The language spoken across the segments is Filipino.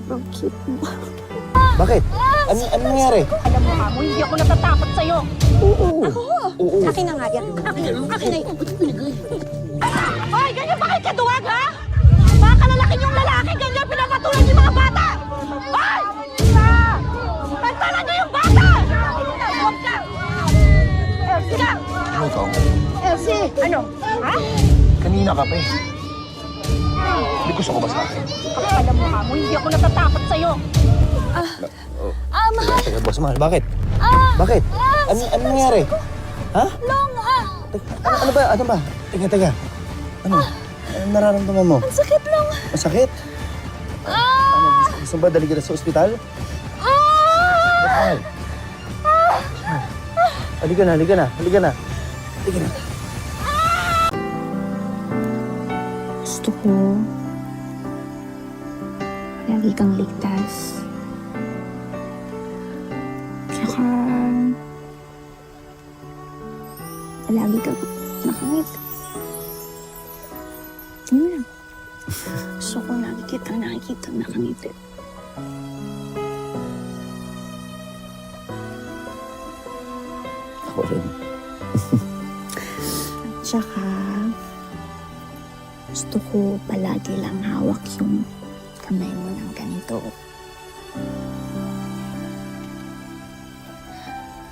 Sobrang cute mo. Bakit? Ano nangyari? Alam mo, Amo, hindi ako natatakot sa'yo. Oo. Ako? Oo. Akin na nga yan. Akin na yan. Ay, ganyan ba kayo kaduwag, ha? Mga kalalaki niyong lalaki, ganyan pinapatulan yung mga bata! Ay! Tantanan niyo yung bata! Huwag ka! Elsie ka! Ano ikaw? Elsie! Ano? Ha? Kanina ka pa eh. May gusto ko ba sa akin? Alam mo, Amo, hindi ako natatakot sa'yo. Mahal. Teka, boss, mahal. Bakit? Ah! Bakit? Ano nangyari? Ha? Long, Ano ba? Ano ba? Teka. Ano? Ano nararamdaman mo? Ang sakit lang. Masakit? Ano? Gusto ba dali ka na sa ospital? Mahal. Halika na. Gusto ko lagi kang ligtas. Tsaka lagi kang nakangit. Yun lang. Gusto ko lagi kitang nakikita nakangiti. Ako rin. Tsaka gusto ko palagi lang hawak yung kamay mo ng ganito.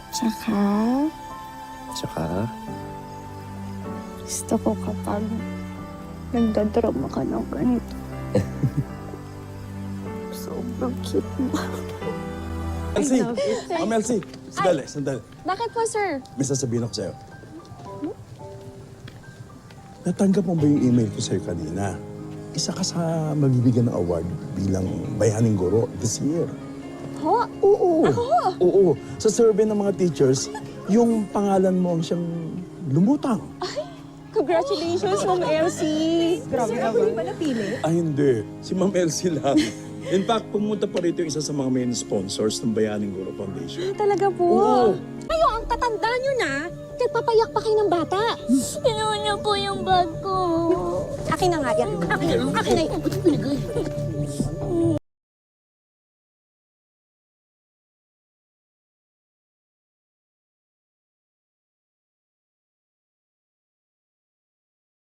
Tsaka gusto ko kapag nagdadrama ka ng ganito. Sobrang cute mo. Elsie! Ma'am Elsie! Sandali. Bakit po, sir? May sasabihin ako sa'yo. Natanggap mo ba yung email ko sa'yo kanina? Isa ka sa mabibigyan ng award bilang Bayaning Guro this year. Ho? Oo. Oo. Sa survey ng mga teachers, yung pangalan mo ang siyang lumutang. Congratulations, Ma'am Elsie! Grabe naman. Ay, hindi. Si Ma'am Elsie lang. In fact, pumunta pa rito yung isa sa mga main sponsors ng Bayaning Guro Foundation. Talaga po? Oo. Ayo, ang tatanda nyo na. Nagpapayak pa kayo ng bata. Pinuha niyo po yung bag ko. Akin na nga yan. Akin na yan.